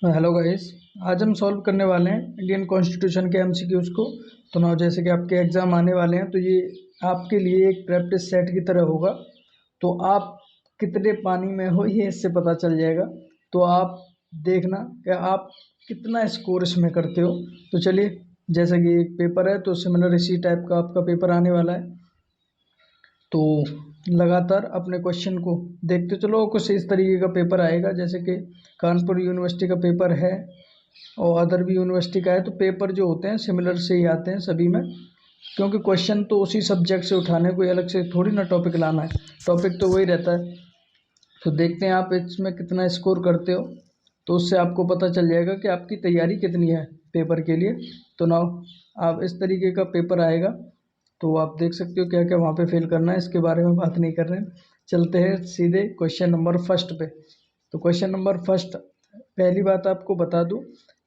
Hello guys. आज हम solve करने वाले हैं इंडियन कॉन्स्टिट्यूशन के एमसीक्यूज को। तो ना जैसे कि आपके एग्ज़ाम आने वाले हैं तो ये आपके लिए एक प्रैक्टिस सेट की तरह होगा। तो आप कितने पानी में हो ये इससे पता चल जाएगा। तो आप देखना कि आप कितना स्कोर इसमें करते हो। तो चलिए, जैसे कि एक पेपर है तो सिमिलर इसी टाइप का आपका पेपर आने वाला है। तो लगातार अपने क्वेश्चन को देखते चलो। कुछ इस तरीके का पेपर आएगा जैसे कि कानपुर यूनिवर्सिटी का पेपर है और अदर भी यूनिवर्सिटी का है। तो पेपर जो होते हैं सिमिलर से ही आते हैं सभी में, क्योंकि क्वेश्चन तो उसी सब्जेक्ट से उठाने, कोई अलग से थोड़ी ना टॉपिक लाना है, टॉपिक तो वही रहता है। तो देखते हैं आप इसमें कितना स्कोर करते हो। तो उससे आपको पता चल जाएगा कि आपकी तैयारी कितनी है पेपर के लिए। तो नाउ आप इस तरीके का पेपर आएगा तो आप देख सकते हो क्या क्या वहाँ पे फिल करना है, इसके बारे में बात नहीं कर रहे हैं। चलते हैं सीधे क्वेश्चन नंबर फर्स्ट पे। तो क्वेश्चन नंबर फर्स्ट, पहली बात आपको बता दूं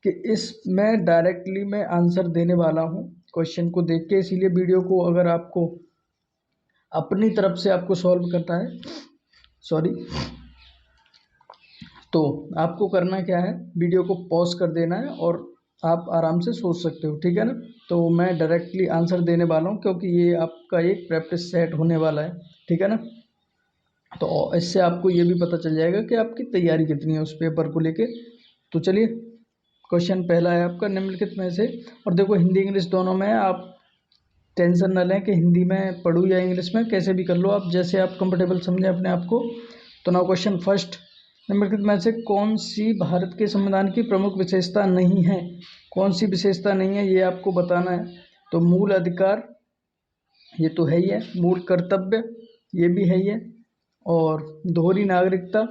कि इसमें डायरेक्टली मैं आंसर देने वाला हूं क्वेश्चन को देख के, इसीलिए वीडियो को अगर आपको अपनी तरफ से आपको सॉल्व करना है, सॉरी, तो आपको करना क्या है, वीडियो को पॉज कर देना है और आप आराम से सोच सकते हो, ठीक है ना। तो मैं डायरेक्टली आंसर देने वाला हूँ क्योंकि ये आपका एक प्रैक्टिस सेट होने वाला है, ठीक है ना। तो इससे आपको ये भी पता चल जाएगा कि आपकी तैयारी कितनी है उस पेपर को लेके। तो चलिए, क्वेश्चन पहला है आपका, निम्नलिखित में से, और देखो हिंदी इंग्लिश दोनों में है, आप टेंशन न लें कि हिंदी में पढ़ूँ या इंग्लिश में, कैसे भी कर लो आप, जैसे आप कंफर्टेबल समझें अपने आप को। तो नाउ क्वेश्चन फर्स्ट, निम्नलिखित में से कौन सी भारत के संविधान की प्रमुख विशेषता नहीं है। कौन सी विशेषता नहीं है ये आपको बताना है। तो मूल अधिकार, ये तो है ही है। मूल कर्तव्य, ये भी है ही है। और दोहरी नागरिकता,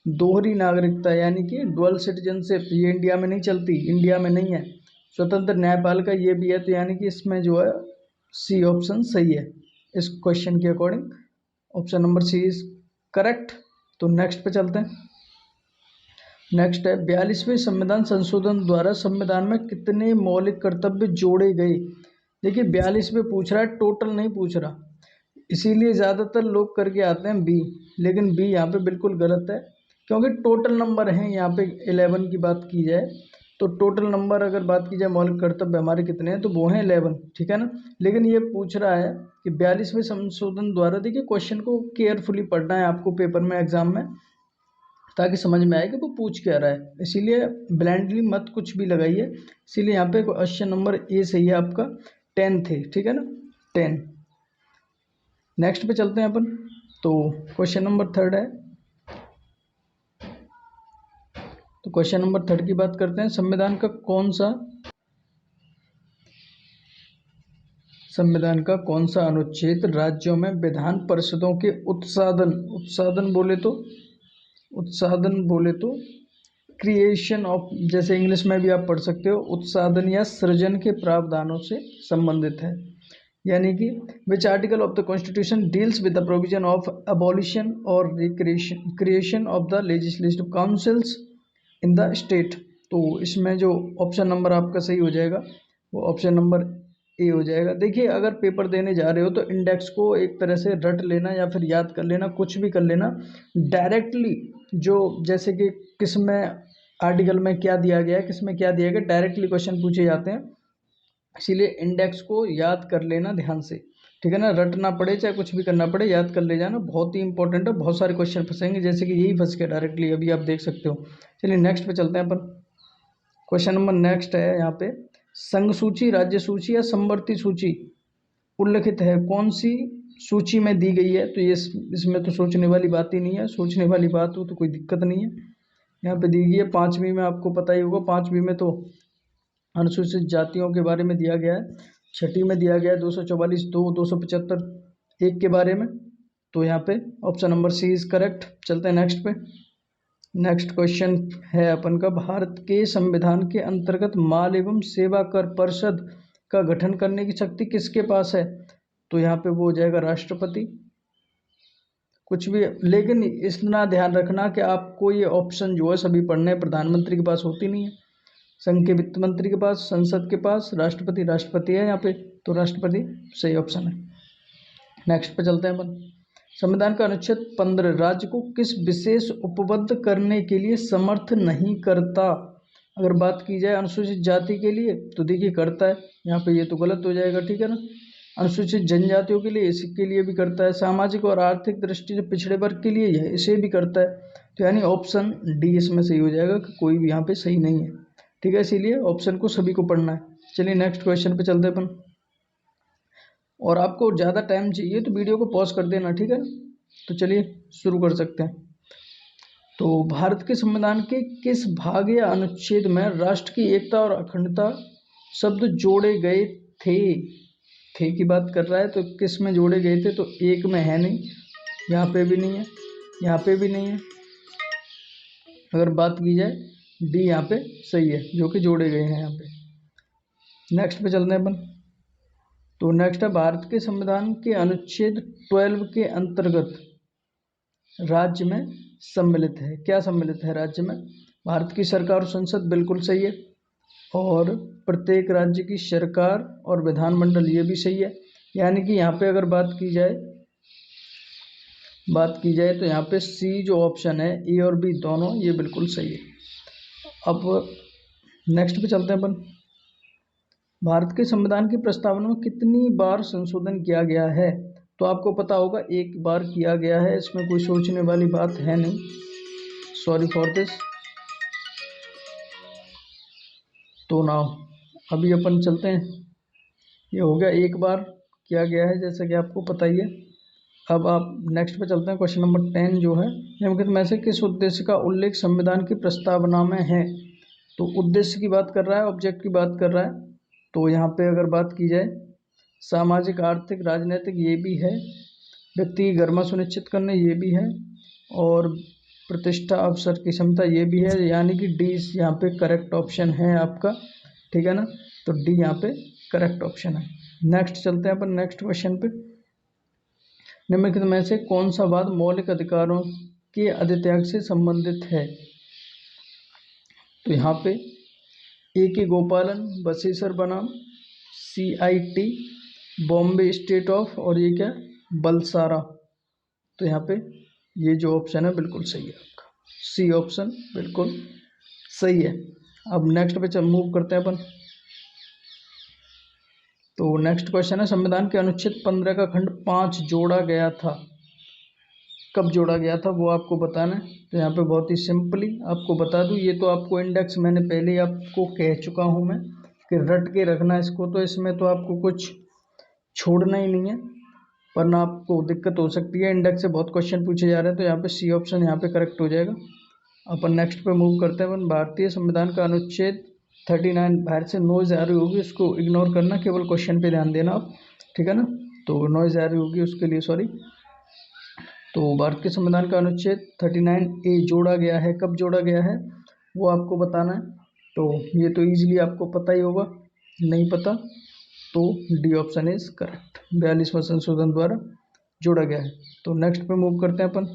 दोहरी नागरिकता यानी कि डुअल सिटीजनशिप, ये इंडिया में नहीं चलती, इंडिया में नहीं है। स्वतंत्र न्यायपालिका, ये भी है। तो यानी कि इसमें जो है सी ऑप्शन सही है इस क्वेश्चन के अकॉर्डिंग। Option number C is correct. तो नेक्स्ट पे चलते हैं। नेक्स्ट है, 42वें संविधान संशोधन द्वारा संविधान में कितने मौलिक कर्तव्य जोड़े गए। देखिए 42 पे पूछ रहा है, टोटल नहीं पूछ रहा, इसीलिए ज़्यादातर लोग करके आते हैं बी। लेकिन बी यहाँ पे बिल्कुल गलत है, क्योंकि टोटल नंबर हैं यहाँ पे। 11 की बात की जाए तो टोटल नंबर अगर बात की जाए मौलिक कर्तव्य हमारे कितने हैं तो वो हैं 11, ठीक है ना। लेकिन ये पूछ रहा है कि 42वें संशोधन द्वारा, देखिए क्वेश्चन को केयरफुली पढ़ना है आपको पेपर में, एग्जाम में, ताकि समझ में आए कि वो पूछ क्या रहा है। इसीलिए ब्लाइंडली मत कुछ भी लगाइए। इसीलिए यहाँ पे क्वेश्चन नंबर ए सही है आपका, 10 थे, ठीक है ना, 10। नेक्स्ट पे चलते हैं अपन। तो क्वेश्चन नंबर थर्ड है। तो क्वेश्चन नंबर थर्ड की बात करते हैं, संविधान का कौन सा अनुच्छेद राज्यों में विधान परिषदों के उत्साधन, उत्साधन बोले तो क्रिएशन ऑफ, जैसे इंग्लिश में भी आप पढ़ सकते हो, उत्साधन या सृजन के प्रावधानों से संबंधित है। यानी कि which article of the constitution deals with the provision of abolition और creation of the legislative councils in the state. तो इसमें जो ऑप्शन नंबर आपका सही हो जाएगा वो ऑप्शन नंबर ए हो जाएगा। देखिए अगर पेपर देने जा रहे हो तो इंडेक्स को एक तरह से रट लेना या फिर याद कर लेना, कुछ भी कर लेना। डायरेक्टली जो, जैसे कि किस में आर्टिकल में क्या दिया गया है, किस में क्या दिया गया, डायरेक्टली क्वेश्चन पूछे जाते हैं। इसीलिए इंडेक्स को याद कर लेना ध्यान से, ठीक है ना। रटना पड़े चाहे कुछ भी करना पड़े, याद कर ले जाना, बहुत ही इंपॉर्टेंट है। बहुत सारे क्वेश्चन फंसेंगे, जैसे कि यही फंस गया डायरेक्टली, अभी आप देख सकते हो। चलिए नेक्स्ट पे चलते हैं अपन। क्वेश्चन नंबर नेक्स्ट है यहाँ पे, संघ सूची, राज्य सूची या समवर्ती सूची उल्लिखित है कौन सी सूची में दी गई है। तो ये इसमें तो सोचने वाली बात ही नहीं है, सोचने वाली बात हो तो कोई दिक्कत नहीं है। यहाँ पे दी गई है 5वीं में, आपको पता ही होगा 5वीं में तो अनुसूचित जातियों के बारे में दिया गया है। 6ठी में दिया गया है 244 2 275 1 के बारे में। तो यहाँ पे option number C is correct. चलते हैं नेक्स्ट पे। नेक्स्ट क्वेश्चन है अपन का, भारत के संविधान के अंतर्गत माल एवं सेवा कर परिषद का गठन करने की शक्ति किसके पास है। तो यहाँ पे वो हो जाएगा राष्ट्रपति। कुछ भी, लेकिन इतना ध्यान रखना कि आपको ये ऑप्शन जो है सभी पढ़ने हैं। प्रधानमंत्री के पास होती नहीं है, संघ के वित्त मंत्री के पास, संसद के पास, राष्ट्रपति है यहाँ पे। तो राष्ट्रपति सही ऑप्शन है। नेक्स्ट पे चलते हैं अपन। संविधान का अनुच्छेद 15 राज्य को किस विशेष उपबद्ध करने के लिए समर्थ नहीं करता। अगर बात की जाए अनुसूचित जाति के लिए तो देखिए करता है, यहाँ पे ये तो गलत हो जाएगा, ठीक है ना। अनुसूचित जनजातियों के लिए इसके लिए भी करता है, सामाजिक और आर्थिक दृष्टि से पिछड़े वर्ग के लिए यह इसे भी करता है। तो यानी ऑप्शन डी इसमें सही हो जाएगा कि कोई भी यहाँ पे सही नहीं है, ठीक है। इसीलिए ऑप्शन को सभी को पढ़ना है। चलिए नेक्स्ट क्वेश्चन पे चलते अपन, और आपको ज़्यादा टाइम चाहिए तो वीडियो को पॉज कर देना, ठीक है। तो चलिए शुरू कर सकते हैं। तो भारत के संविधान के किस भाग या अनुच्छेद में राष्ट्र की एकता और अखंडता शब्द जोड़े गए थे? थे की बात कर रहा है तो किस में जोड़े गए थे? तो एक में है नहीं, यहाँ पे भी नहीं है, यहाँ पे भी नहीं है। अगर बात की जाए डी यहाँ पे सही है, जो कि जोड़े गए हैं यहाँ पे। नेक्स्ट पे चलते हैं अपन। तो नेक्स्ट है भारत के संविधान के अनुच्छेद 12 के अंतर्गत राज्य में सम्मिलित है। क्या सम्मिलित है राज्य में? भारत की सरकार और संसद, बिल्कुल सही है। और प्रत्येक राज्य की सरकार और विधानमंडल, ये भी सही है। यानी कि यहाँ पे अगर बात की जाए तो यहाँ पे सी जो ऑप्शन है, ए और बी दोनों, ये बिल्कुल सही है। अब नेक्स्ट पे चलते हैं अपन। भारत के संविधान की प्रस्तावना में कितनी बार संशोधन किया गया है? तो आपको पता होगा एक बार किया गया है, इसमें कोई सोचने वाली बात है नहीं, सॉरी फॉर दिस। तो नाउ अभी अपन चलते हैं, ये हो गया एक बार किया गया है जैसा कि आपको पता ही है। अब आप नेक्स्ट पे चलते हैं। क्वेश्चन नंबर 10 जो है, निम्नलिखित में से किस उद्देश्य का उल्लेख संविधान की प्रस्तावना में है? तो उद्देश्य की बात कर रहा है, ऑब्जेक्ट की बात कर रहा है। तो यहाँ पे अगर बात की जाए सामाजिक, आर्थिक, राजनीतिक, ये भी है। व्यक्ति की गरिमा सुनिश्चित करने, ये भी है। और प्रतिष्ठा, अवसर की क्षमता, ये भी है। यानी कि डी यहाँ पे करेक्ट ऑप्शन है आपका, ठीक है ना। तो डी यहाँ पे करेक्ट ऑप्शन है। नेक्स्ट चलते हैं अपन नेक्स्ट क्वेश्चन पे। निम्नलिखित में से कौन सा वाद मौलिक अधिकारों के अधित्याग से संबंधित है? तो यहाँ पे ए के गोपालन, बसेसर बनाम, CIT, बॉम्बे स्टेट ऑफ, और ये क्या, बलसारा। तो यहाँ पे ये जो ऑप्शन है बिल्कुल सही है आपका, सी ऑप्शन बिल्कुल सही है। अब नेक्स्ट पे मूव करते हैं अपन। तो नेक्स्ट क्वेश्चन है, संविधान के अनुच्छेद 15 का खंड 5 जोड़ा गया था, कब जोड़ा गया था वो आपको बताना है। तो यहाँ पे बहुत ही सिंपली आपको बता दूँ, ये तो आपको इंडेक्स मैंने पहले ही आपको कह चुका हूँ मैं कि रट के रखना इसको, तो इसमें तो आपको कुछ छोड़ना ही नहीं है, वरना आपको दिक्कत हो सकती है। इंडेक्स से बहुत क्वेश्चन पूछे जा रहे हैं, तो यहाँ पे सी ऑप्शन यहाँ पे करेक्ट हो जाएगा। अपन नेक्स्ट पे मूव करते हैं। अपन भारतीय संविधान का अनुच्छेद 39, बाहर से नॉइज आ रही होगी उसको इग्नोर करना, केवल क्वेश्चन पे ध्यान देना आप, ठीक है ना। तो नॉइज आ रही होगी उसके लिए सॉरी। तो भारत के संविधान का अनुच्छेद 39A जोड़ा गया है, कब जोड़ा गया है वो आपको बताना है। तो ये तो इजीली आपको पता ही होगा, नहीं पता तो डी ऑप्शन इज करेक्ट, 42वां संशोधन द्वारा जोड़ा गया है। तो नेक्स्ट पे मूव करते हैं अपन।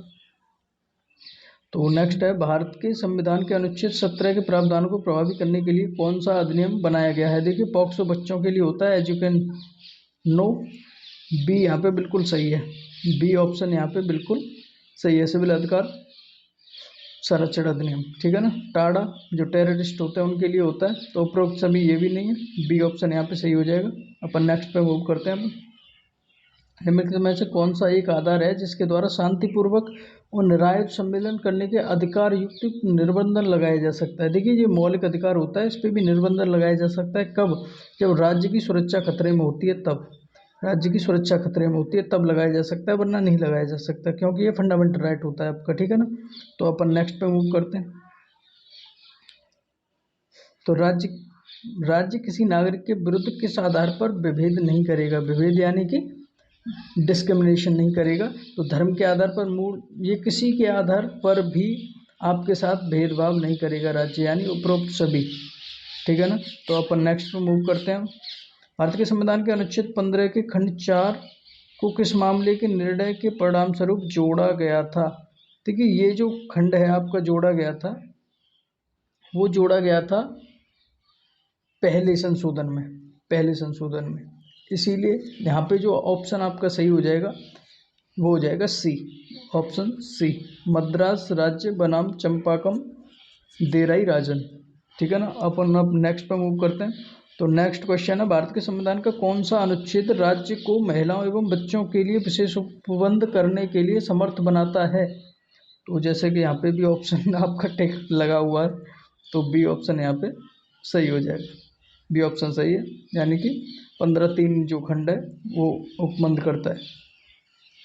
तो नेक्स्ट है, भारत के संविधान के अनुच्छेद 17 के प्रावधानों को प्रभावी करने के लिए कौन सा अधिनियम बनाया गया है? देखिए पॉक्सो बच्चों के लिए होता है, as you can know. B यहाँ पे बिल्कुल सही है, बी ऑप्शन यहाँ पे बिल्कुल सही है, सिविल अधिकार संरक्षण अधिनियम, ठीक है ना। टाडा जो टेररिस्ट होते हैं उनके लिए होता है, तो उपरोक्त सभी ये भी नहीं है, बी ऑप्शन यहाँ पे सही हो जाएगा। अपन नेक्स्ट पे मूव करते हैं। अपन निम्नलिखित में से कौन सा एक आधार है जिसके द्वारा शांतिपूर्वक और न्याययुत सम्मेलन करने के अधिकार युक्त निर्बंधन लगाया जा सकता है? देखिए ये मौलिक अधिकार होता है, इस पर भी निर्बंधन लगाया जा सकता है। कब? जब राज्य की सुरक्षा खतरे में होती है तब, राज्य की सुरक्षा खतरे में होती है तब लगाया जा सकता है, वरना नहीं लगाया जा सकता, क्योंकि ये फंडामेंटल राइट होता है आपका, ठीक है ना। तो अपन नेक्स्ट पे मूव करते हैं। तो राज्य किसी नागरिक के विरुद्ध किस आधार पर विभेद नहीं करेगा? विभेद यानी कि डिस्क्रिमिनेशन नहीं करेगा। तो धर्म के आधार पर, मूल, ये किसी के आधार पर भी आपके साथ भेदभाव नहीं करेगा राज्य, यानी उपरोक्त सभी, ठीक है ना। तो अपन नेक्स्ट पे मूव करते हैं। भारत के संविधान के अनुच्छेद 15 के खंड 4 को किस मामले के निर्णय के परिणाम स्वरूप जोड़ा गया था? देखिए ये जो खंड है आपका जोड़ा गया था, वो जोड़ा गया था पहले संशोधन में, इसीलिए यहाँ पे जो ऑप्शन आपका सही हो जाएगा वो हो जाएगा सी, ऑप्शन सी, मद्रास राज्य बनाम चंपाकम देराई राजन। ठीक है ना। अपन अब नेक्स्ट पे मूव करते हैं। तो नेक्स्ट क्वेश्चन है, भारत के संविधान का कौन सा अनुच्छेद राज्य को महिलाओं एवं बच्चों के लिए विशेष उपबंध करने के लिए समर्थ बनाता है? तो जैसे कि यहाँ पे भी ऑप्शन आपका टिक लगा हुआ है, तो बी ऑप्शन यहाँ पे सही हो जाएगा। बी ऑप्शन सही है, यानी कि 15(3) जो खंड है वो उपबंध करता है।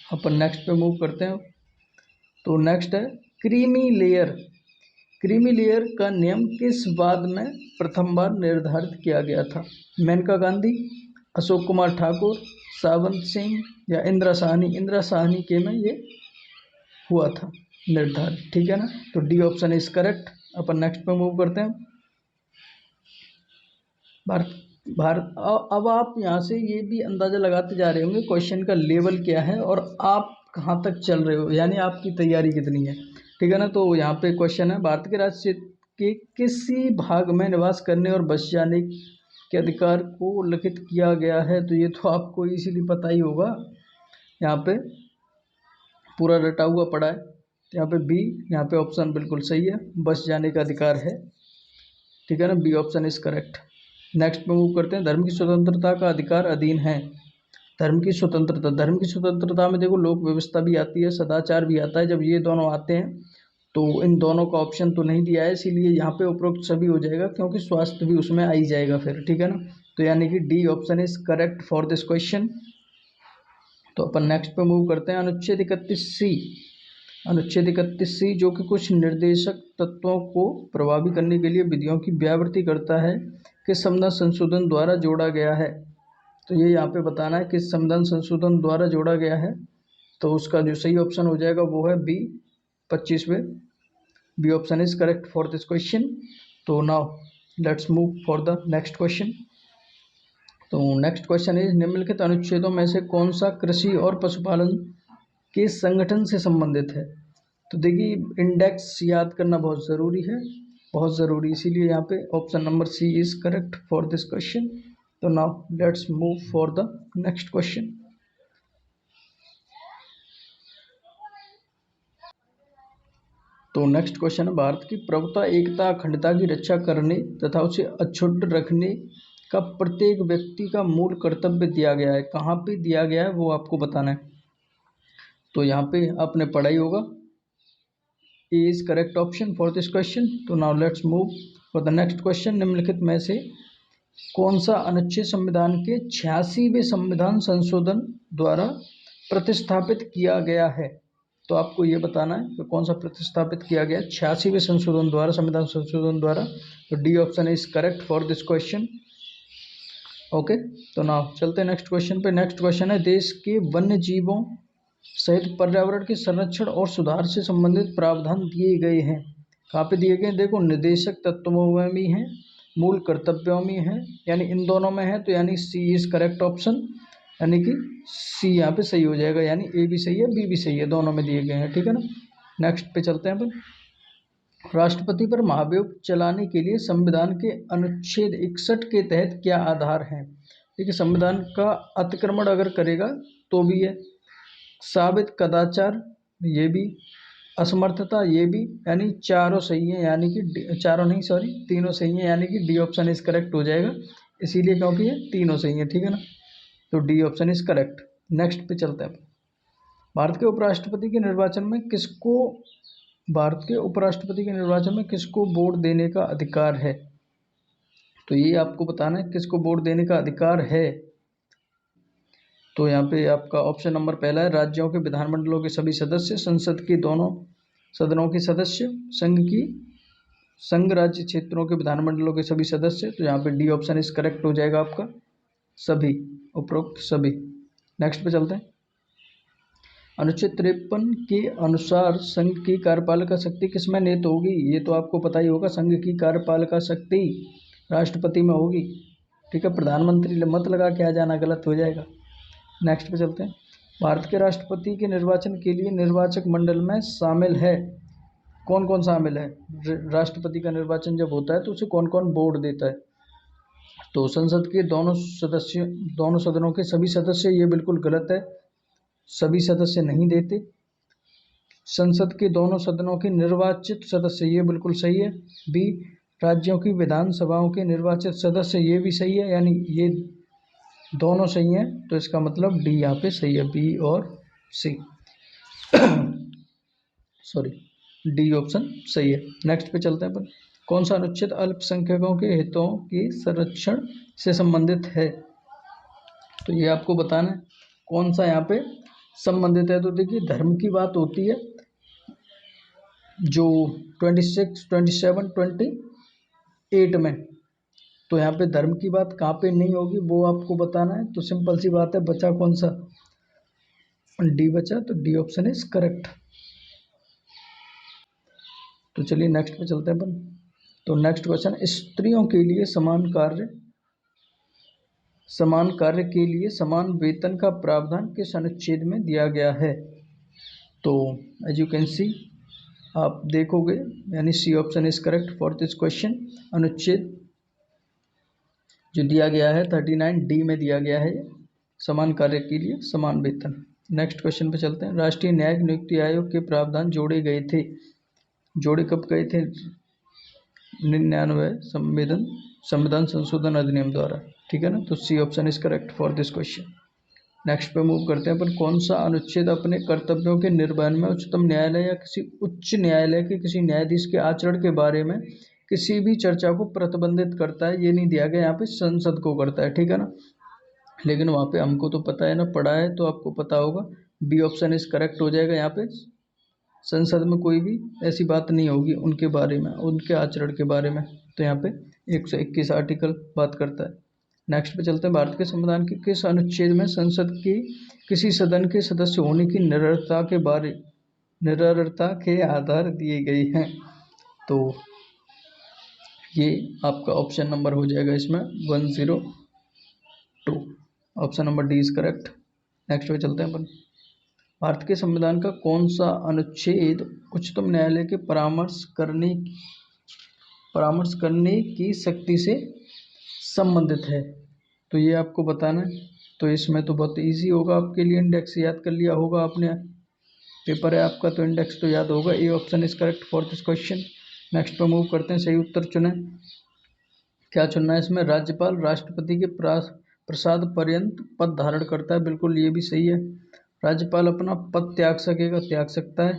अपन नेक्स्ट पे मूव करते हैं। तो नेक्स्ट है क्रीमी लेयर। क्रीमी लेयर का नियम किस वाद में प्रथम बार निर्धारित किया गया था? मेनका गांधी, अशोक कुमार ठाकुर, सावंत सिंह या इंदिरा साहनी? इंदिरा साहनी के में ये हुआ था निर्धारित, ठीक है ना। तो D option is correct. Upon next पे मूव करते हैं। भारत भारत अब आप यहाँ से ये भी अंदाजा लगाते जा रहे होंगे क्वेश्चन का लेवल क्या है और आप कहाँ तक चल रहे हो, यानी आपकी तैयारी कितनी है, ठीक है ना। तो यहाँ पे क्वेश्चन है, भारत के राज्य क्षेत्र के किसी भाग में निवास करने और बस जाने के अधिकार को उल्लिखित किया गया है? तो ये तो आपको इसीलिए पता ही होगा, यहाँ पे पूरा रटा हुआ पड़ा है। तो यहाँ पे बी, यहाँ पे ऑप्शन बिल्कुल सही है, बस जाने का अधिकार है, ठीक है ना। B option is correct. Next पे मूव करते हैं। धर्म की स्वतंत्रता का अधिकार अधीन है। धर्म की स्वतंत्रता, धर्म की स्वतंत्रता में देखो लोक व्यवस्था भी आती है, सदाचार भी आता है। जब ये दोनों आते हैं तो इन दोनों का ऑप्शन तो नहीं दिया है, इसीलिए यहाँ पे उपरोक्त सभी हो जाएगा, क्योंकि स्वास्थ्य भी उसमें आ ही जाएगा फिर, ठीक है ना। तो यानी कि D option is correct for this question. तो अपन नेक्स्ट पे मूव करते हैं। अनुच्छेद 31C, अनुच्छेद 31C जो कि कुछ निर्देशक तत्वों को प्रभावी करने के लिए विधियों की व्यावृत्ति करता है, किस संविधान संशोधन द्वारा जोड़ा गया है? तो ये यहाँ पे बताना है किस संविधान संशोधन द्वारा जोड़ा गया है। तो उसका जो सही ऑप्शन हो जाएगा वो है बी, 25वें। B option is correct for this question. तो now let's move for the next question. तो नेक्स्ट क्वेश्चन इज, निम्नलिखित अनुच्छेदों में से कौन सा कृषि और पशुपालन के संगठन से संबंधित है? तो देखिए इंडेक्स याद करना बहुत ज़रूरी है, बहुत ज़रूरी, इसीलिए यहाँ पे option number C is correct for this question. तो now let's move for the next question. तो नेक्स्ट क्वेश्चन है, भारत की प्रभुता, एकता, अखंडता की रक्षा करने तथा उसे अक्षुण्ण रखने का प्रत्येक व्यक्ति का मूल कर्तव्य दिया गया है। कहाँ पे दिया गया है वो आपको बताना है। तो यहाँ पे आपने पढ़ा ही होगा, A is correct option for this question. तो now let's move for the next question. निम्नलिखित में से कौन सा अनुच्छेद संविधान के 86वें संविधान संशोधन द्वारा प्रतिस्थापित किया गया है? तो आपको ये बताना है कि कौन सा प्रतिस्थापित किया गया 86वें संशोधन द्वारा, संविधान संशोधन द्वारा। तो D option is correct for this question. Okay, तो नाउ चलते हैं नेक्स्ट क्वेश्चन पे। नेक्स्ट क्वेश्चन है, देश के वन्य जीवों सहित पर्यावरण के संरक्षण और सुधार से संबंधित प्रावधान दिए गए हैं। कहाँ पे दिए गए हैं? देखो निर्देशक तत्वों में भी हैं, मूल कर्तव्यों में है, यानी इन दोनों में है। तो यानी सी इज करेक्ट ऑप्शन, यानी कि सी यहाँ पे सही हो जाएगा, यानी ए भी सही है बी भी सही है, दोनों में दिए गए हैं, ठीक है ना। नेक्स्ट पे चलते हैं अपन। राष्ट्रपति पर महाभियोग चलाने के लिए संविधान के अनुच्छेद 61 के तहत क्या आधार है? देखिए संविधान का अतिक्रमण अगर करेगा तो भी है, साबित कदाचार ये भी, असमर्थता ये भी, यानी चारों सही है, यानी कि चारों नहीं सॉरी तीनों सही है, यानी कि डी ऑप्शन इज करेक्ट हो जाएगा, इसीलिए क्योंकि ये तीनों सही है, ठीक है ना। तो D option is correct. Next पे चलते हैं। भारत के उपराष्ट्रपति के निर्वाचन में किसको भारत के उपराष्ट्रपति के निर्वाचन में किसको वोट देने का अधिकार है? तो ये आपको बताना है किसको वोट देने का अधिकार है। तो यहाँ पे आपका ऑप्शन नंबर पहला है, राज्यों के विधानमंडलों के सभी सदस्य, संसद के दोनों सदनों के सदस्य, संघ राज्य क्षेत्रों के विधानमंडलों के सभी सदस्य। तो यहाँ पे डी ऑप्शन इज करेक्ट हो जाएगा आपका, सभी, उपरोक्त सभी। नेक्स्ट पे चलते हैं। अनुच्छेद 53 के अनुसार संघ की कार्यपालिका शक्ति किसमें निहित होगी? ये तो आपको पता ही होगा, संघ की कार्यपालिका शक्ति राष्ट्रपति में होगी, ठीक है। प्रधानमंत्री मत लगा के आ जाना, गलत हो जाएगा। नेक्स्ट पे चलते हैं। भारत के राष्ट्रपति के निर्वाचन के लिए निर्वाचक मंडल में शामिल है, कौन कौन शामिल है? राष्ट्रपति का निर्वाचन जब होता है तो उसे कौन कौन वोट देता है? तो संसद के दोनों सदनों के सभी सदस्य, ये बिल्कुल गलत है, सभी सदस्य नहीं देते। संसद के दोनों सदनों के निर्वाचित सदस्य, ये बिल्कुल सही है, बी। राज्यों की विधानसभाओं के निर्वाचित सदस्य, ये भी सही है, यानी ये दोनों सही हैं, तो इसका मतलब डी यहाँ पे सही है, बी और सी सॉरी, डी ऑप्शन सही है। नेक्स्ट पे चलते हैं अपन। कौन सा अनुच्छेद अल्पसंख्यकों के हितों की संरक्षण से संबंधित है? तो ये आपको बताना है कौन सा यहाँ पे संबंधित है। तो देखिए, धर्म की बात होती है जो 26, 27, 28 में, तो यहाँ पे धर्म की बात कहाँ पे नहीं होगी वो आपको बताना है। तो सिंपल सी बात है, बचा कौन सा? डी बचा, तो डी ऑप्शन इज करेक्ट। तो चलिए नेक्स्ट पे चलते हैं अपन। तो नेक्स्ट क्वेश्चन, स्त्रियों के लिए समान कार्य के लिए समान वेतन का प्रावधान किस अनुच्छेद में दिया गया है? तो एज यू कैन सी, आप देखोगे, यानी C option is correct for this question. अनुच्छेद जो दिया गया है 39 डी में दिया गया है, समान कार्य के लिए समान वेतन। नेक्स्ट क्वेश्चन पे चलते हैं। राष्ट्रीय न्यायिक नियुक्ति आयोग के प्रावधान जोड़े गए थे, जोड़े कब गए थे? 99 संविधान संशोधन अधिनियम द्वारा, ठीक है ना। तो C option is correct for this question. Next पे मूव करते हैं अपन। कौन सा अनुच्छेद अपने कर्तव्यों के निर्वहन में उच्चतम न्यायालय या किसी उच्च न्यायालय के किसी न्यायाधीश के आचरण के बारे में किसी भी चर्चा को प्रतिबंधित करता है? ये नहीं दिया गया यहाँ पे, संसद को करता है, ठीक है ना। लेकिन वहाँ पे हमको तो पता है ना, पढ़ा है तो आपको पता होगा। बी ऑप्शन इज करेक्ट हो जाएगा। यहाँ पे संसद में कोई भी ऐसी बात नहीं होगी उनके बारे में, उनके आचरण के बारे में। तो यहाँ पे 121 आर्टिकल बात करता है। नेक्स्ट पे चलते हैं। भारत के संविधान के किस अनुच्छेद में संसद की किसी सदन के सदस्य होने की निरर्हता के आधार दिए गए हैं? तो ये आपका ऑप्शन नंबर हो जाएगा इसमें 102। Option number D is correct. Next पे चलते हैं अपन। भारत के संविधान का कौन सा अनुच्छेद उच्चतम न्यायालय के परामर्श करने की शक्ति से संबंधित है? तो ये आपको बताना है। तो इसमें तो बहुत इजी होगा आपके लिए, इंडेक्स याद कर लिया होगा आपने, पेपर है आपका तो इंडेक्स तो याद होगा। A option is correct for this question. Next पर मूव करते हैं। सही उत्तर चुनें। क्या चुनना है इसमें? राज्यपाल राष्ट्रपति के प्रसाद पर्यंत पद धारण करता है, बिल्कुल ये भी सही है। राज्यपाल अपना पद त्याग सकता है।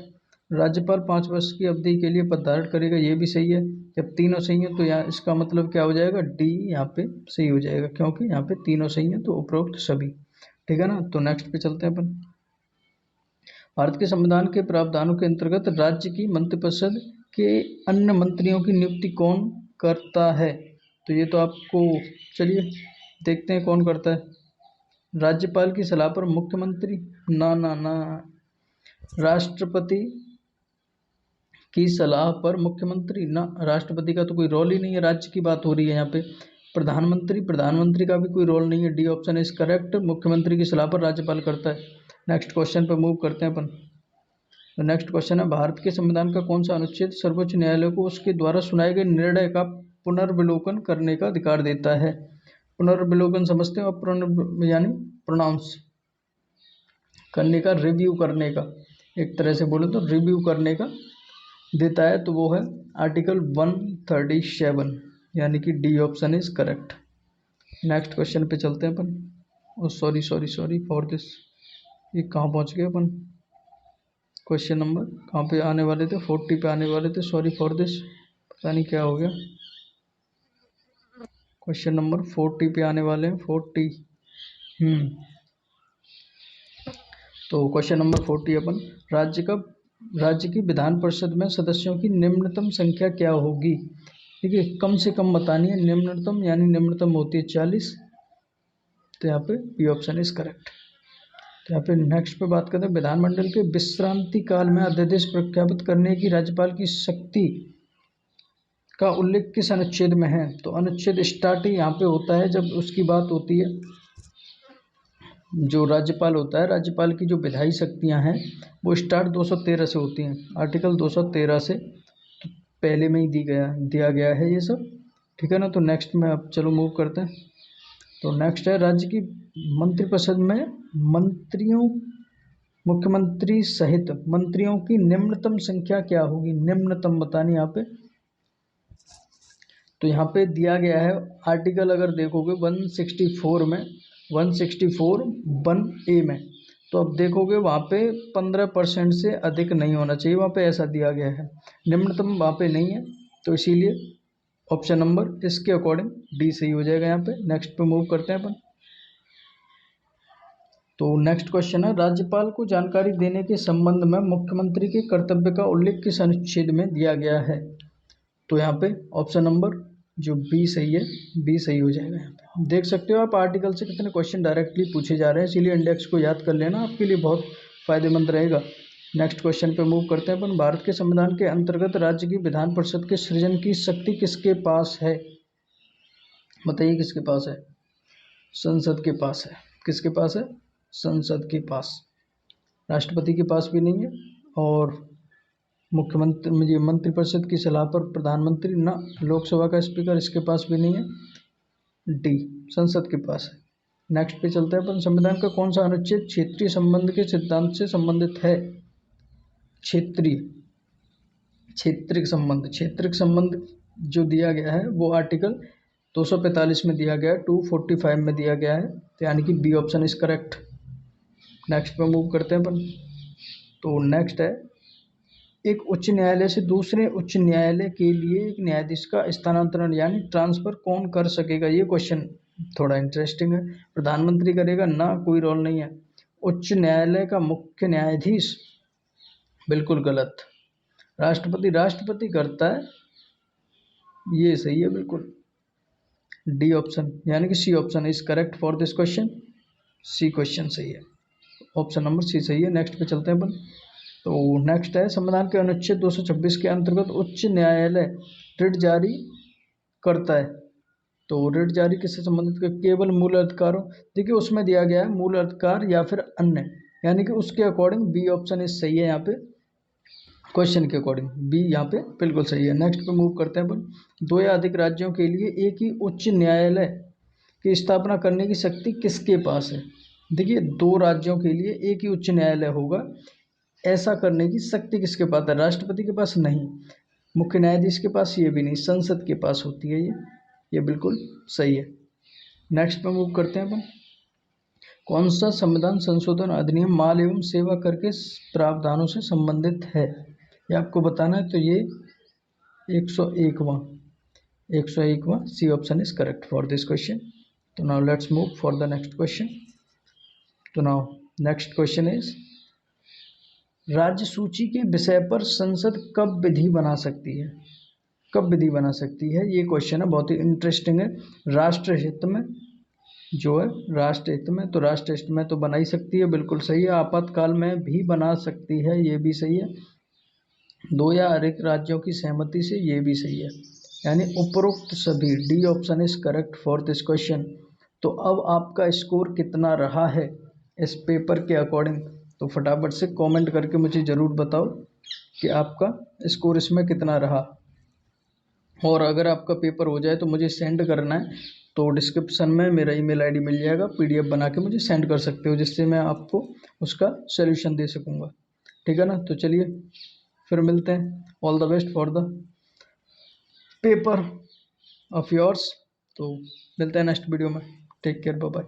राज्यपाल 5 वर्ष की अवधि के लिए पद धारण करेगा, ये भी सही है। जब तीनों सही है तो यहाँ इसका मतलब क्या हो जाएगा? डी यहाँ पे सही हो जाएगा, क्योंकि यहाँ पे तीनों सही है तो उपरोक्त सभी, ठीक है ना। तो नेक्स्ट पे चलते हैं अपन। भारत के संविधान के प्रावधानों के अंतर्गत राज्य की मंत्रिपरिषद के अन्य मंत्रियों की नियुक्ति कौन करता है? तो ये तो आपको, चलिए देखते हैं कौन करता है। राज्यपाल की सलाह पर मुख्यमंत्री? ना, राष्ट्रपति की सलाह पर मुख्यमंत्री? ना, राष्ट्रपति का तो कोई रोल ही नहीं है, राज्य की बात हो रही है यहाँ पे। प्रधानमंत्री का भी कोई रोल नहीं है। D option is correct. मुख्यमंत्री की सलाह पर राज्यपाल करता है। नेक्स्ट क्वेश्चन पर मूव करते हैं अपन। तो नेक्स्ट क्वेश्चन है, भारत के संविधान का कौन सा अनुच्छेद सर्वोच्च न्यायालय को उसके द्वारा सुनाए गए निर्णय का पुनर्विलोकन करने का अधिकार देता है? पुनर्विलोकन समझते हो? यानी प्रोनाउंस करने का, रिव्यू करने का, एक तरह से बोले तो रिव्यू करने का देता है। तो वो है आर्टिकल 137, यानी कि D option is correct. Next question पे चलते हैं अपन। सॉरी फॉर दिस, ये कहाँ पहुँच गए अपन? क्वेश्चन नंबर कहाँ पे आने वाले थे? 40 पे आने वाले थे। सॉरी फॉर दिस, पता नहीं क्या हो गया। क्वेश्चन नंबर 40 पे आने वाले हैं, 40। तो क्वेश्चन नंबर 40 अपन, राज्य की विधान परिषद में सदस्यों की निम्नतम संख्या क्या होगी? देखिए, कम से कम बतानी है, निम्नतम यानी निम्नतम होती है 40। तो यहाँ पे बी ऑप्शन इज करेक्ट। तो यहाँ पे नेक्स्ट पे बात करते हैं, विधानमंडल के विश्रांति काल में अध्यादेश प्रख्यापित करने की राज्यपाल की शक्ति का उल्लेख किस अनुच्छेद में है? तो अनुच्छेद स्टार्ट ही यहाँ पे होता है जब उसकी बात होती है। जो राज्यपाल होता है, राज्यपाल की जो विधायी शक्तियाँ हैं वो स्टार्ट 213 से होती हैं। आर्टिकल 213 से तो पहले में ही दिया गया है ये सब, ठीक है ना। तो नेक्स्ट में अब चलो मूव करते हैं। तो नेक्स्ट है, राज्य की मंत्रिपरिषद में मुख्यमंत्री सहित मंत्रियों की निम्नतम संख्या क्या होगी? निम्नतम बतानी यहाँ पे। तो यहाँ पे दिया गया है आर्टिकल, अगर देखोगे 164 में, 164 1A में, तो अब देखोगे वहाँ पे 15% से अधिक नहीं होना चाहिए, वहाँ पे ऐसा दिया गया है, निम्नतम वहाँ पे नहीं है। तो इसीलिए ऑप्शन नंबर इसके अकॉर्डिंग डी सही हो जाएगा। यहाँ पे नेक्स्ट पे मूव करते हैं अपन। तो नेक्स्ट क्वेश्चन है, राज्यपाल को जानकारी देने के संबंध में मुख्यमंत्री के कर्तव्य का उल्लेख किस अनुच्छेद में दिया गया है? तो यहाँ पे ऑप्शन नंबर जो बी सही है, बी सही हो जाएगा। यहाँ पे देख सकते हो आप आर्टिकल से कितने क्वेश्चन डायरेक्टली पूछे जा रहे हैं, इसीलिए इंडेक्स को याद कर लेना आपके लिए बहुत फायदेमंद रहेगा। नेक्स्ट क्वेश्चन पे मूव करते हैं अपन। भारत के संविधान के अंतर्गत राज्य की विधान परिषद के सृजन की शक्ति किसके पास है? बताइए किसके पास है? संसद के पास है। किसके पास है? संसद के पास। राष्ट्रपति के पास भी नहीं है, और मुख्यमंत्री मंत्रिपरिषद की सलाह पर प्रधानमंत्री ना लोकसभा का स्पीकर, इसके पास भी नहीं है। डी संसद के पास है। नेक्स्ट पे चलते हैं अपन। संविधान का कौन सा अनुच्छेद क्षेत्रीय संबंध के सिद्धांत से संबंधित है? क्षेत्रीय संबंध जो दिया गया है वो आर्टिकल 245 में दिया गया है, 245 में दिया गया है, तो यानी कि B option is correct. Next पे मूव करते हैं अपन। तो नेक्स्ट है, एक उच्च न्यायालय से दूसरे उच्च न्यायालय के लिए एक न्यायाधीश का स्थानांतरण यानी ट्रांसफर कौन कर सकेगा? ये क्वेश्चन थोड़ा इंटरेस्टिंग है। प्रधानमंत्री करेगा ना, कोई रोल नहीं है। उच्च न्यायालय का मुख्य न्यायाधीश, बिल्कुल गलत। राष्ट्रपति करता है, ये सही है बिल्कुल। डी ऑप्शन यानी कि C option is correct for this question. C question सही है, ऑप्शन नंबर सी सही है। नेक्स्ट पे चलते हैं अपन। तो नेक्स्ट है, संविधान के अनुच्छेद 226 के अंतर्गत उच्च न्यायालय रिट जारी करता है। तो रिट जारी किससे संबंधित? केवल मूल अधिकारों, देखिए उसमें दिया गया है मूल अधिकार या फिर अन्य, यानी कि उसके अकॉर्डिंग बी ऑप्शन इज सही है। यहाँ पे क्वेश्चन के अकॉर्डिंग बी यहाँ पे बिल्कुल सही है। नेक्स्ट पे मूव करते हैं अपन। दो या अधिक राज्यों के लिए एक ही उच्च न्यायालय की स्थापना करने की शक्ति किसके पास है? देखिए, दो राज्यों के लिए एक ही उच्च न्यायालय होगा, ऐसा करने की शक्ति किसके पास है? राष्ट्रपति के पास नहीं, मुख्य न्यायाधीश के पास ये भी नहीं, संसद के पास होती है ये बिल्कुल सही है। नेक्स्ट पे मूव करते हैं अपन। कौन सा संविधान संशोधन अधिनियम माल एवं सेवा कर के प्रावधानों से संबंधित है? ये आपको बताना है। तो ये 101वां C option is correct for this question. तो now let's move for the next question. तो नाउ नेक्स्ट क्वेश्चन इज, राज्य सूची के विषय पर संसद कब विधि बना सकती है? कब विधि बना सकती है, ये क्वेश्चन है, बहुत ही इंटरेस्टिंग है। राष्ट्रहित में जो है, राष्ट्रहित में, तो राष्ट्रहित में तो बना ही सकती है, बिल्कुल सही है। आपातकाल में भी बना सकती है, ये भी सही है। दो या अधिक राज्यों की सहमति से, ये भी सही है। यानी उपरोक्त सभी, D option is correct for this question. तो अब आपका स्कोर कितना रहा है इस पेपर के अकॉर्डिंग? तो फटाफट से कमेंट करके मुझे ज़रूर बताओ कि आपका स्कोर इसमें कितना रहा। और अगर आपका पेपर हो जाए तो मुझे सेंड करना है, तो डिस्क्रिप्शन में मेरा ईमेल आईडी मिल जाएगा, पीडीएफ बना के मुझे सेंड कर सकते हो, जिससे मैं आपको उसका सोल्यूशन दे सकूँगा। ठीक है ना? तो चलिए फिर मिलते हैं। All the best for the paper of yours. तो मिलते हैं नेक्स्ट वीडियो में। Take care, bye bye.